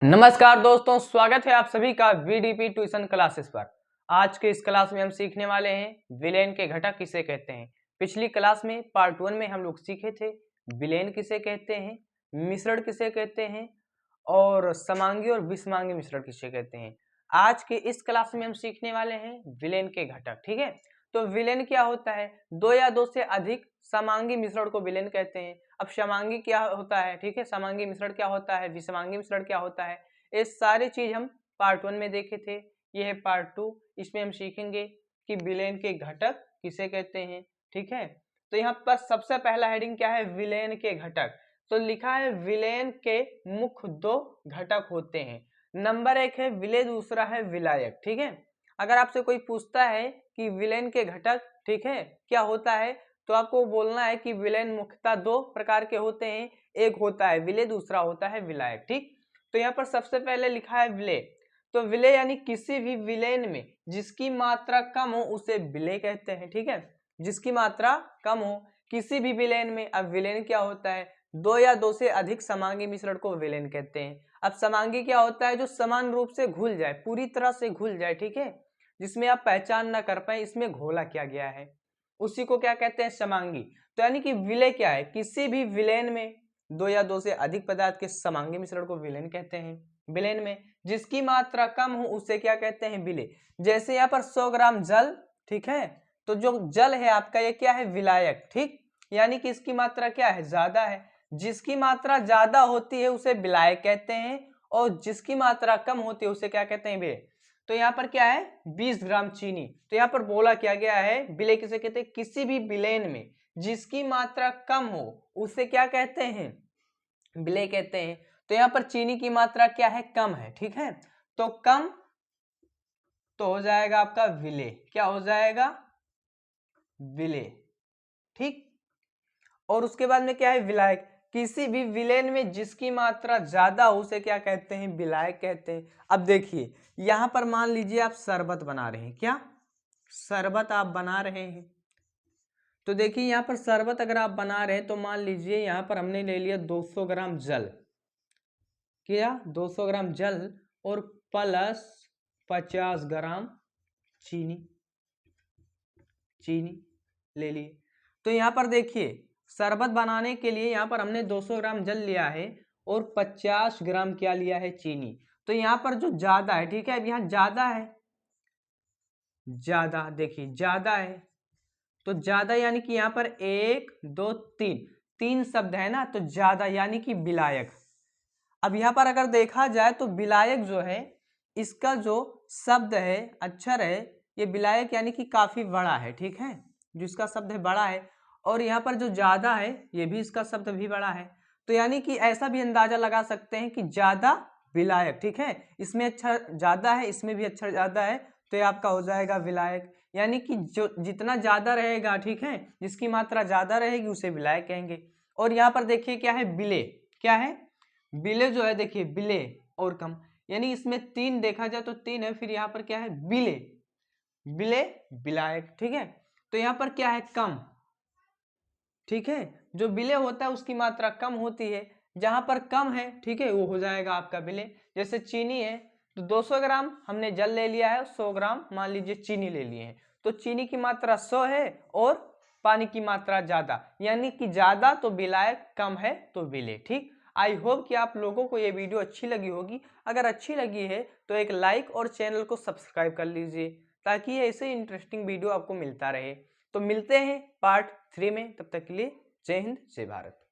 नमस्कार दोस्तों, स्वागत है आप सभी का वीडीपी ट्यूशन क्लासेस पर। आज के इस क्लास में हम सीखने वाले हैं विलेन के घटक किसे कहते हैं। पिछली क्लास में पार्ट 1 में हम लोग सीखे थे विलेन किसे कहते हैं, मिश्रण किसे कहते हैं और समांगी और विषमांगी मिश्रण किसे कहते हैं। आज के इस क्लास में हम सीखने वाले हैं विलेन के घटक। ठीक है, तो विलेन क्या होता है? दो या दो से अधिक समांगी मिश्रण को विलेन कहते हैं। अब समांगी क्या होता है, ठीक है, समांगी मिश्रण क्या होता है, विषमांगी मिश्रण क्या होता है, ये सारी चीज हम पार्ट 1 में देखे थे। ये है पार्ट 2, इसमें हम सीखेंगे कि विलेन के घटक किसे कहते हैं। ठीक है, तो यहाँ पर सबसे पहला हेडिंग क्या है, विलेन के घटक। तो लिखा है विलेन के मुख्य दो घटक होते हैं। नंबर 1 है विलेय, दूसरा है विलायक। ठीक है, अगर आपसे कोई पूछता है कि विलेन के घटक, ठीक है, क्या होता है, तो आपको बोलना है कि विलेन मुख्यतः दो प्रकार के होते हैं, एक होता है विलेय, दूसरा होता है विलायक। ठीक, तो यहाँ पर सबसे पहले लिखा है विलेय। तो विलेय यानी किसी भी विलेन में जिसकी मात्रा कम हो उसे विलेय कहते हैं। ठीक है, जिसकी मात्रा कम हो किसी भी विलेन में। अब विलेन क्या होता है, दो या दो से अधिक समांगी मिश्रण को विलेन कहते हैं। अब समांगी क्या होता है, जो समान रूप से घुल जाए, पूरी तरह से घुल जाए, ठीक है, जिसमें आप पहचान ना कर पाए इसमें घोला क्या गया है, उसी को क्या कहते हैं, समांगी। तो यानी कि विलेय क्या है, किसी भी विलेन में दो या दो से अधिक पदार्थ के समांगी मिश्रण को विलेन कहते हैं। विलेन में जिसकी मात्रा कम हो उसे क्या कहते हैं, विलेय। जैसे यहाँ पर 100 ग्राम जल, ठीक है, तो जो जल है आपका ये क्या है, विलायक। ठीक, यानी कि इसकी मात्रा क्या है, ज्यादा है। जिसकी मात्रा ज्यादा होती है उसे विलायक कहते हैं और जिसकी मात्रा कम होती है उसे क्या कहते हैं, विलेय। तो यहाँ पर क्या है, 20 ग्राम चीनी। तो यहाँ पर बोला क्या गया है, विलेय किसे कहते हैं, किसी भी विलेन में जिसकी मात्रा कम हो उसे क्या कहते हैं, विलेय कहते हैं। तो यहाँ पर चीनी की मात्रा क्या है, कम है। ठीक है, तो कम तो हो जाएगा आपका विलेय। क्या हो जाएगा, विलेय। ठीक, और उसके बाद में क्या है, विलायक। किसी भी विलेन में जिसकी मात्रा ज्यादा हो उसे क्या कहते हैं, विलायक कहते हैं। अब देखिए यहां पर मान लीजिए आप शरबत बना रहे हैं, क्या शरबत आप बना रहे हैं, तो देखिए यहाँ पर शरबत अगर आप बना रहे हैं तो मान लीजिए यहाँ पर हमने ले लिया 200 ग्राम जल, क्या 200 ग्राम जल और प्लस 50 ग्राम चीनी, चीनी ले लिए। तो यहाँ पर देखिए शरबत बनाने के लिए यहाँ पर हमने 200 ग्राम जल लिया है और 50 ग्राम क्या लिया है, चीनी। तो यहाँ पर जो ज्यादा है, ठीक है, अब यहाँ ज्यादा है, ज्यादा देखिए ज्यादा है, तो ज्यादा यानी कि यहाँ पर एक दो तीन, तीन शब्द है ना, तो ज्यादा यानी कि विलायक। अब यहाँ पर अगर देखा जाए तो विलायक जो है इसका जो शब्द है, अक्षर है, ये विलायक यानी कि काफी बड़ा है। ठीक है, जो इसका शब्द है बड़ा है, और यहाँ पर जो ज्यादा है ये भी इसका शब्द भी बड़ा है। तो यानी कि ऐसा भी अंदाजा लगा सकते हैं कि ज्यादा विलायक। ठीक है, इसमें अक्षर ज्यादा है, इसमें भी अक्षर ज्यादा है, तो ये आपका हो जाएगा विलायक। यानी कि जो जितना ज्यादा रहेगा, ठीक है, जिसकी मात्रा ज्यादा रहेगी उसे विलायक कहेंगे। और यहाँ पर देखिए क्या है, विलेय। क्या है, विलेय जो है, देखिए विलेय और कम, यानी इसमें तीन देखा जाए तो तीन है, फिर यहाँ पर क्या है, विलेय, विलेय विलायक। ठीक है, तो यहाँ पर क्या है, कम। ठीक है, जो विलेय होता है उसकी मात्रा कम होती है, जहां पर कम है, ठीक है, वो हो जाएगा आपका विलेय। जैसे चीनी है तो 200 ग्राम हमने जल ले लिया है, 100 ग्राम मान लीजिए चीनी ले लिए हैं, तो चीनी की मात्रा 100 है और पानी की मात्रा ज्यादा, यानी कि ज्यादा तो विलायक, कम है तो विलेय। ठीक, आई होप कि आप लोगों को ये वीडियो अच्छी लगी होगी। अगर अच्छी लगी है तो एक लाइक और चैनल को सब्सक्राइब कर लीजिए ताकि ऐसे इंटरेस्टिंग वीडियो आपको मिलता रहे। तो मिलते हैं पार्ट 3 में, तब तक के लिए जय हिंद जय भारत।